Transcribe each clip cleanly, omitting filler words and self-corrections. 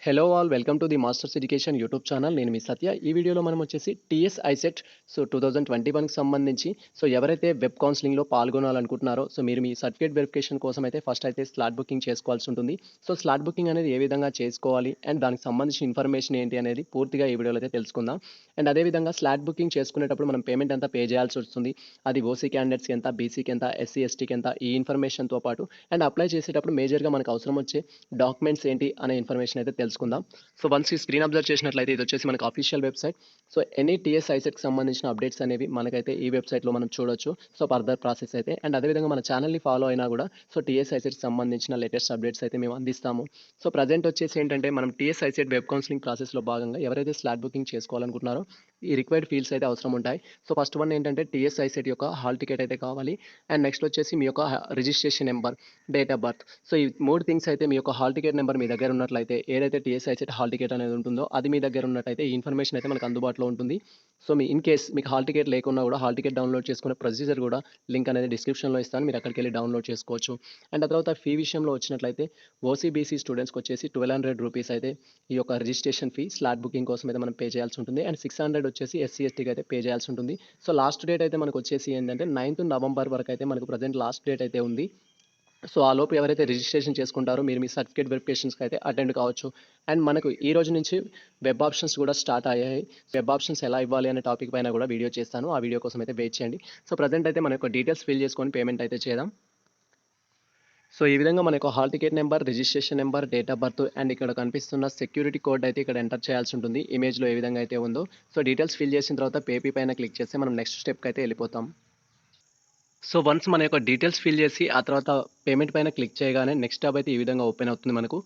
Hello all welcome to the masters education YouTube channel. నేను మీ సత్య. ఈ వీడియోలో మనం వచ్చేసి టీఎస్ ఐసెట్ 2021కి సంబంధించి ఎవరైతే వెబ్ కౌన్సిలింగ్లో పాల్గొనాలనుకుంటున్నారో మీరు మీ సర్టిఫికేట్ వెరిఫికేషన్ కోసం అయితే ఫస్ట్ అయితే స్లాట్ బుకింగ్ చేసుకోవాల్సి ఉంటుంది. స్లాట్ బుకింగ్ అనేది ఏ విధంగా చేసుకోవాలి అండ్ దానికి సంబంధించిన ఇన్ఫర్మేషన్ ఏంటి అనేది పూర్తిగా ఈ వీడియోలో అయితే తెలుసుకుందాం. అండ్ అదేవిధంగా స్లాట్ బుకింగ్ చేసుకునేటప్పుడు మనం పేమెంట్ ఎంత పే చేయాల్సి వస్తుంది, అది ఓసీ క్యాండిడేట్స్కి ఎంత, బీసీకి ఎంత, ఎస్సీ ఎస్టీకి ఎంత, ఈ ఇన్ఫర్మేషన్తో పాటు అండ్ అప్లై చేసేటప్పుడు మేజర్గా మనకు అవసరం వచ్చే డాక్యుమెంట్స్ ఏంటి అనే ఇన్ఫర్మేషన్ అయితే తెలుసుకుందాం. వన్స్ ఈ స్క్రీన్ అబ్జర్వ్ చేసినట్లయితే ఇది వచ్చేసి మనకు అఫీషియల్ వెబ్సైట్. ఎనీ టీఎస్ ఐసెట్కి సంబంధించిన అప్డేట్స్ అనేవి మనకైతే ఈ వెబ్సైట్లో మనం చూడొచ్చు. ఫర్దర్ ప్రాసెస్ అయితే అండ్ అదేవిధంగా మన ఛానల్ని ఫాలో అయినా కూడా టీఎస్ ఐసెట్కి సంబంధించిన లేటెస్ట్ అప్డేట్స్ అయితే మేము అందిస్తాము. ప్రజెంట్ వచ్చేసి ఏంటంటే మనం టీఎస్ ఐసెట్ వెబ్ కౌన్సిలింగ్ ప్రాసెస్లో భాగంగా ఎవరైతే స్లాట్ బుకింగ్ చేసుకోవాలనుకుంటున్నారో ఈ రిక్వైర్డ్ ఫీల్డ్స్ అయితే అవసరం ఉంటాయి. ఫస్ట్ వన్ ఏంటంటే టీఎస్ ఐసెట్ యొక్క హాల్ టికెట్ అయితే కావాలి. అండ్ నెక్స్ట్ వచ్చేసి మీ యొక్క registration number, date of birth. ఈ 3 థింగ్స్ అయితే మీ యొక్క హాల్ టికెట్ నెంబర్ మీ దగ్గర ఉన్నట్లయితే, ఏదైతే టీఎస్ ఐసెట్ హాల్ టికెట్ అనేది ఉంటుందో అది మీ దగ్గర ఉన్నట్టయితే ఈ ఇన్ఫర్మేషన్ అయితే మనకు అందుబాటులో ఉంటుంది. ఇన్ కేస్ మీకు హాల్ టికెట్ లేకున్నా కూడా హాల్ టికెట్ డౌన్లోడ్ చేసుకునే ప్రొసీజర్ కూడా లింక్ అనేది డిస్క్రిప్షన్లో ఇస్తాను, మీరు అక్కడికి వెళ్ళి డౌన్లోడ్ చేసుకోవచ్చు. అండ్ ఆ తర్వాత ఫీ విషయంలో వచ్చినట్లయితే ఓసీబీసీ స్టూడెంట్స్కి వచ్చేసి 1200 రూపీస్ అయితే ఈ యొక్క రిజిస్ట్రేషన్ ఫీ స్లాట్ బుకింగ్ కోసం అయితే మనం పే చేయాల్సి ఉంటుంది. అండ్ 600 వచ్చేసి ఎస్సీ ఎస్టీకి అయితే పే చేయాల్సి ఉంటుంది. లాస్ట్ డేట్ అయితే మనకు వచ్చేసి ఏంటంటే 9th నవంబర్ వరకు అయితే మనకు ప్రజెంట్ లాస్ట్ డేట్ అయితే ఉంది. ఆ లోపు ఎవరైతే రిజిస్ట్రేషన్ చేసుకుంటారో మీరు మీ సర్టిఫికేట్ వెరిఫికేషన్స్కి అయితే అటెండ్ కావచ్చు. అండ్ మనకు ఈ రోజు నుంచి వెబ్ ఆప్షన్స్ కూడా స్టార్ట్ అయ్యాయి. వెబ్ ఆప్షన్స్ ఎలా ఇవ్వాలి అనే టాపిక్ పైన కూడా వీడియో చేస్తాను, ఆ వీడియో కోసం అయితే వెయిట్ చేయండి. ప్రజెంట్ అయితే మన యొక్క డీటెయిల్స్ ఫిల్ చేసుకొని పేమెంట్ అయితే చేద్దాం. ఈ విధంగా మన యొక్క hall ticket number, registration number, date of birth and ఇక్కడ కనిపిస్తున్న సెక్యూరిటీ కోడ్ అయితే ఇక్కడ ఎంటర్ చేయాల్సి ఉంటుంది, ఇమేజ్లో ఏ విధంగా అయితే ఉందో. డీటెయిల్స్ ఫిల్ చేసిన తర్వాత పేపీ పైన క్లిక్ చేస్తే మనం నెక్స్ట్ స్టెప్కి అయితే వెళ్ళిపోతాం. వన్స్ మన యొక్క డీటెయిల్స్ ఫిల్ చేసి ఆ తర్వాత పేమెంట్ పైన క్లిక్ చేయగానే నెక్స్ట్ ట్యాబ్ అయితే ఈ విధంగా ఓపెన్ అవుతుంది మనకు.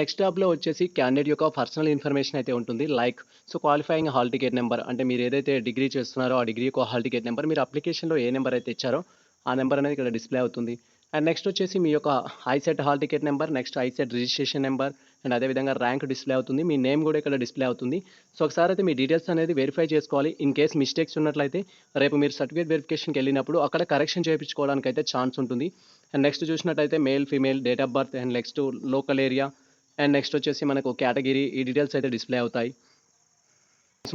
నెక్స్ట్ ట్యాబ్లో వచ్చేసి క్యాండిడేట్ యొక్క పర్సనల్ ఇన్ఫర్మేషన్ అయితే ఉంటుంది. Like qualifying hall ticket number, అంటే మీరు ఏదైతే డిగ్రీ చేస్తున్నారో ఆ డిగ్రీ యొక్క హాల్ టికెట్ నెంబర్, మీరు అప్లికేషన్లో ఏ నెంబర్ అయితే ఇచ్చారో ఆ నెంబర్ అనేది ఇక్కడ డిస్ప్లే అవుతుంది. అండ్ నెక్స్ట్ వచ్చేసి మీ యొక్క ICET hall ticket number, next ICET registration number and అదేవిధంగా ర్యాంక్ డిస్ప్లే అవుతుంది, మీ నేమ్ కూడా ఇక్కడ డిస్ప్లే అవుతుంది. ఒకసారి అయితే మీ డీటెయిల్స్ అనేది వెరిఫై చేసుకోవాలి. ఇన్ కేస్ మిస్టేక్స్ ఉన్నట్లయితే రేపు మీరు సర్టిఫికేట్ వెరిఫికేషన్కి వెళ్ళినప్పుడు అక్కడ కరెక్షన్ చేయించుకోవడానికి అయితే ఛాన్స్ ఉంటుంది. అండ్ నెక్స్ట్ చూసినట్టయితే male, female, date of birth and next local area and next వచ్చేసి మనకు కేటగిరీ, ఈ డీటెయిల్స్ అయితే డిస్ప్లే అవుతాయి.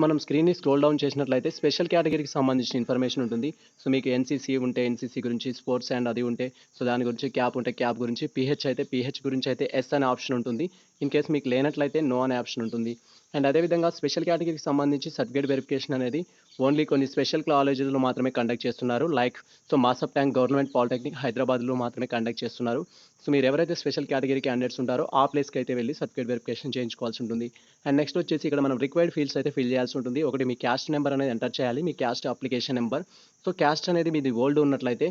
మనం స్క్రీన్ని స్క్రోల్ డౌన్ చేసినట్లయితే స్పెషల్ కేటగిరీకి సంబంధించిన ఇన్ఫర్మేషన్ ఉంటుంది. మీకు ఎన్సీసీ ఉంటే ఎన్సీసీ గురించి, స్పోర్ట్స్ అండ్ అది ఉంటే దాని గురించి, క్యాప్ ఉంటే క్యాప్ గురించి, పీహెచ్ అయితే పీహెచ్ గురించి అయితే ఎస్ అనే ఆప్షన్ ఉంటుంది. ఇన్ కేస్ మీకు లేనట్లయితే నో అనే ఆప్షన్ ఉంటుంది. అండ్ అదేవిధంగా స్పెషల్ కేటగిరీకి సంబంధించి సర్టిఫికేట్ వెరిఫికేషన్ అనేది ఓన్లీ కొన్ని స్పెషల్ కాలేజీలో మాత్రమే కండక్ట్ చేస్తున్నారు. లైక్ మాసప్ ట్యాంక్ గవర్నమెంట్ పాలిటెక్నిక్ హైదరాబాద్లో మాత్రమే కండక్ట్ చేస్తున్నారు. మీరు ఎవరైతే స్పెషల్ కేటగిరీ క్యాండిడేట్స్ ఉంటారో ఆ ప్లేస్కి అయితే వెళ్ళి సర్టిఫికేట్ వెరిఫికేషన్ చేయించుకోవాల్సి ఉంటుంది. అండ్ నెక్స్ట్ వచ్చేసి ఇక్కడ మనం రిక్వైర్డ్ ఫీల్డ్స్ అయితే ఫిల్ చేయాల్సి ఉంటుంది. ఒకటి మీ క్యాస్ట్ నెంబర్ అనేది ఎంటర్ చేయాలి, మీ క్యాస్ట్ అప్లికేషన్ నెంబర్. క్యాస్ట్ అనేది మీది ఓల్డ్ ఉన్నట్లయితే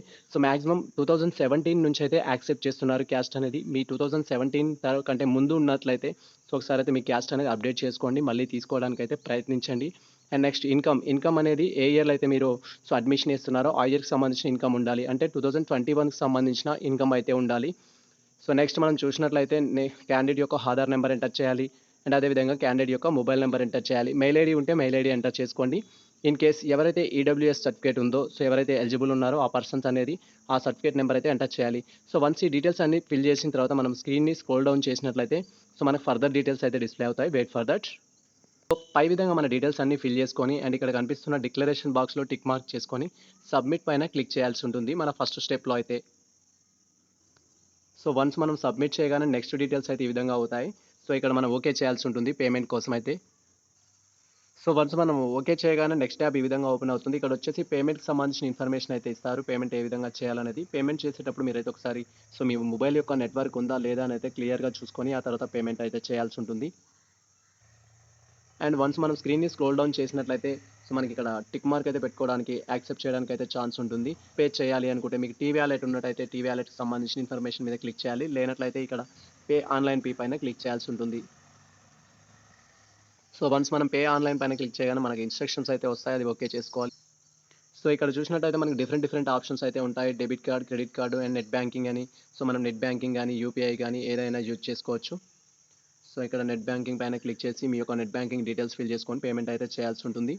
మాక్సిమం 2017 నుంచి అయితే యాక్సెప్ట్ చేస్తున్నారు క్యాస్ట్ అనేది. మీ 2017 కంటే ముందు ఉన్నట్లయితే ఒకసారి అయితే మీ క్యాస్ట్ అనేది అప్డేట్ చేసుకోండి, మళ్ళీ తీసుకోవడానికి అయితే ప్రయత్నించండి. అండ్ నెక్స్ట్ ఇన్కమ్ అనేది ఏ ఇయర్లో అయితే మీరు అడ్మిషన్ ఇస్తున్నారో ఆ ఇయర్కి సంబంధించిన ఇన్కమ్ ఉండాలి, అంటే 2021కి సంబంధించిన ఇన్కమ్ అయితే ఉండాలి. నెక్స్ట్ మనం చూసినట్లయితే క్యాండిడేట్ యొక్క ఆధార్ నెంబర్ ఎంటర్ చేయాలి అండ్ అదేవిధంగా క్యాండిడేట్ యొక్క మొబైల్ నెంబర్ ఎంటర్ చేయాలి. మెయిల్ ఐడి ఉంటే మెయిల్ ఐడి ఎంటర్ చేసుకోండి. ఇన్ కేస్ ఎవరైతే ఈడబ్ల్యూఎస్ సర్టిఫికేట్ ఉందో ఎవరైతే ఎలిజిబుల్ ఉన్నారో ఆ పర్సన్స్ అనేది ఆ సర్టిఫికేట్ నెంబర్ అయితే ఎంటర్ చేయాలి. వన్స్ ఈ డీటెయిల్స్ అన్ని ఫిల్ చేసిన తర్వాత మనం స్క్రీన్ని స్క్రోల్ డౌన్ చేసినట్లయితే మనకు ఫర్దర్ డీటెయిల్స్ అయితే డిస్ప్లే అవుతాయి. Wait for that. పై విధంగా మన డీటెయిల్స్ అన్ని ఫిల్ చేసుకొని అండ్ ఇక్కడ కనిపిస్తున్న డిక్లరేషన్ బాక్స్లో టిక్ మార్క్ చేసుకొని సబ్మిట్ పైన క్లిక్ చేయాల్సి ఉంటుంది మన ఫస్ట్ స్టెప్లో అయితే. వన్స్ మనం సబ్మిట్ చేయగానే నెక్స్ట్ డీటెయిల్స్ అయితే ఈ విధంగా అవుతాయి. ఇక్కడ మనం ఓకే చేయాల్సి ఉంటుంది పేమెంట్ కోసం అయితే. వన్స్ మనం ఓకే చేయగానే నెక్స్ట్ ట్యాబ్ ఈ విధంగా ఓపెన్ అవుతుంది. ఇక్కడ వచ్చేసి పేమెంట్కి సంబంధించిన ఇన్ఫర్మేషన్ అయితే ఇస్తారు, పేమెంట్ ఏ విధంగా చేయాలనేది. పేమెంట్ చేసేటప్పుడు మీరైతే ఒకసారి మీ మొబైల్ యొక్క నెట్వర్క్ ఉందా లేదా అని అయితే క్లియర్గా చూసుకొని ఆ తర్వాత పేమెంట్ అయితే చేయాల్సి ఉంటుంది. అండ్ వన్స్ మనం స్క్రీన్ని స్క్రోల్ డౌన్ చేసినట్లయితే మనకి ఇక్కడ టిక్ మార్క్ అయితే పెట్టుకోవడానికి, యాక్సెప్ట్ చేయడానికి అయితే ఛాన్స్ ఉంటుంది. పే చేయాలి అనుకుంటే మీకు టీ వ్యాలెట్ ఉన్నట్టయితే టీ వ్యాలెట్కి సంబంధించిన ఇన్ఫర్మేషన్ మీద క్లిక్ చేయాలి, లేనట్లయితే ఇక్కడ పే ఆన్లైన్ పే పైన క్లిక్ చేయాల్సి ఉంటుంది. వన్స్ మనం పే ఆన్లైన్ పైన క్లిక్ చేయగానే మనకి ఇన్స్ట్రక్షన్స్ అయితే వస్తాయి, అది ఓకే చేసుకోవాలి. ఇక్కడ చూసినట్టయితే మనకి డిఫరెంట్ ఆప్షన్స్ అయితే ఉంటాయి. Debit card, credit card and net banking అని. మనం నెట్ బ్యాంకింగ్ కానీ యూపీఐ కానీ ఏదైనా యూజ్ చేసుకోవచ్చు. ఇక్కడ నెట్ బ్యాంకింగ్ పైన క్లిక్ చేసి మీ యొక్క నెట్ బ్యాంకింగ్ డీటెయిల్స్ ఫిల్ చేసుకొని పేమెంట్ అయితే చేయాల్సి ఉంటుంది.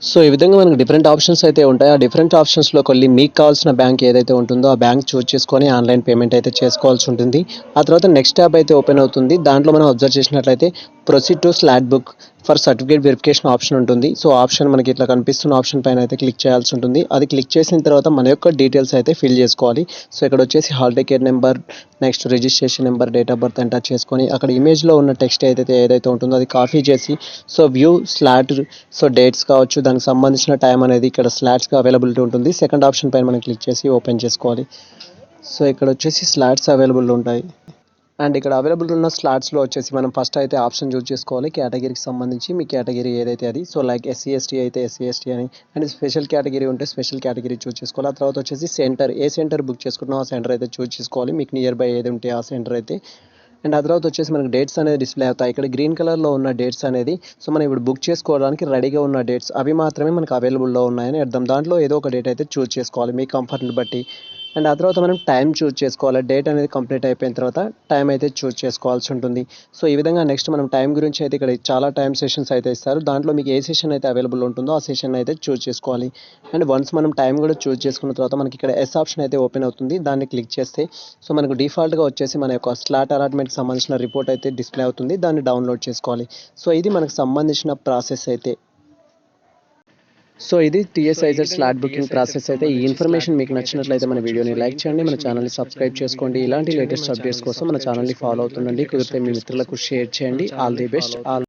సో ఈ విధంగా మనకు డిఫరెంట్ ఆప్షన్స్ అయితే ఉంటాయి. ఆ డిఫరెంట్ ఆప్షన్స్‌లోకి వెళ్లి మీకు కావాల్సిన బ్యాంక్ ఏదైతే ఉంటుందో ఆ బ్యాంక్ చూజ్ చేసుకొని ఆన్‌లైన్ పేమెంట్ అయితే చేసుకోవాల్సి ఉంటుంది. ఆ తర్వాత నెక్స్ట్ ట్యాబ్ అయితే ఓపెన్ అవుతుంది. దాంట్లో మనం అబ్జర్వ్ చేసినట్లయితే proceed to slot book for certificate verification option ఉంటుంది. సో ఆప్షన్ మనకి ఇట్లా కనిపిస్తున్న ఆప్షన్ పైన అయితే క్లిక్ చేయాల్సి ఉంటుంది. అది క్లిక్ చేసిన తర్వాత మన యొక్క డీటెయిల్స్ అయితే ఫిల్ చేసుకోవాలి. సో ఇక్కడ వచ్చేసి hall ticket number, next registration number, date of birth enter చేసుకొని అక్కడ ఇమేజ్‌లో ఉన్న టెక్స్ట్ ఏదైతే ఉంటుందో అది కాపీ చేసి so view slot so dates కావచ్చు, దానికి సంబంధించిన టైం అనేది ఇక్కడ స్లాట్స్‌గా అవైలబిలిటీ ఉంటుంది. సెకండ్ ఆప్షన్ పైన మనం క్లిక్ చేసి ఓపెన్ చేసుకోవాలి. సో ఇక్కడ వచ్చేసి స్లాట్స్ అవైలబుల్ ఉంటాయి. అండ్ ఇక్కడ అవైలబుల్ ఉన్న స్లాట్స్‌లో వచ్చేసి మనం ఫస్ట్ అయితే ఆప్షన్ చూజ్ చేసుకోవాలి. కేటగిరీకి సంబంధించి మీ కేటగిరీ ఏదైతే అది. సో లైక్ ఎస్సీ, ఎస్టీ అయితే ఎస్సీ, ఎస్టీ అని, అండ్ స్పెషల్ కేటగిరీ ఉంటే స్పెషల్ కేటగిరీ చూజ్ చేసుకోవాలి. ఆ తర్వాత వచ్చేసి సెంటర్, ఏ సెంటర్ బుక్ చేసుకుంటున్నామో ఆ సెంటర్ అయితే చూజ్ చేసుకోవాలి. మీకు నియర్ బై ఏది ఉంటే ఆ సెంటర్ అయితే. అండ్ ఆ తర్వాత వచ్చేసి మనకు డేట్స్ అనేది డిస్‌ప్లే అవుతాయి. ఇక్కడ గ్రీన్ కలర్‌లో ఉన్న డేట్స్ అనేది సో మనం ఇప్పుడు బుక్ చేసుకోవడానికి రెడీగా ఉన్న డేట్స్ అవి మాత్రమే మనకు అవైలబుల్‌లో ఉన్నాయని అర్థం. దాంట్లో ఏదో ఒక డేట్ అయితే చూజ్ చేసుకోవాలి మీ కంఫర్ట్‌ని బట్టి. అండ్ ఆ తర్వాత మనం టైం చూజ్ చేసుకోవాలి. డేట్ అనేది కంప్లీట్ అయిపోయిన తర్వాత టైం అయితే చూజ్ చేసుకోవాల్సి ఉంటుంది. సో ఈ విధంగా నెక్స్ట్ మనం టైం గురించి అయితే ఇక్కడ చాలా టైం సెషన్స్ అయితే ఇస్తారు. దాంట్లో మీకు ఏ సెషన్ అయితే అవైలబుల్ ఉంటుందో ఆ సెషన్ అయితే చూజ్ చేసుకోవాలి. అండ్ వన్స్ మనం టైం కూడా చూజ్ చేసుకున్న తర్వాత మనకి ఇక్కడ ఎస్ ఆప్షన్ అయితే ఓపెన్ అవుతుంది. దాన్ని క్లిక్ చేస్తే సో మనకు డిఫాల్ట్‌గా వచ్చేసి మన యొక్క స్లాట్ అలాట్‌మెంట్‌కి సంబంధించిన రిపోర్ట్ అయితే డిస్‌ప్లే అవుతుంది. దాన్ని డౌన్‌లోడ్ చేసుకోవాలి. సో ఇది మనకు సంబంధించిన ప్రాసెస్ అయితే. సో ఇది టీఎస్ఐజెడ్ స్లాట్ బుకింగ్ ప్రాసెస్ అయితే. ఈ ఇన్ఫర్మేషన్ మీకు నచ్చినట్లయితే మన వీడియోని లైక్ చేయండి, మన ఛానల్‌ని సబ్స్క్రైబ్ చేసుకోండి. ఇలాంటి లేటెస్ట్ అప్డేట్స్ కోసం మన ఛానల్‌ని ఫాలో అవుతుండండి. కుదిరితే మీ మిత్రులకు షేర్ చేయండి. All the best. ఆల్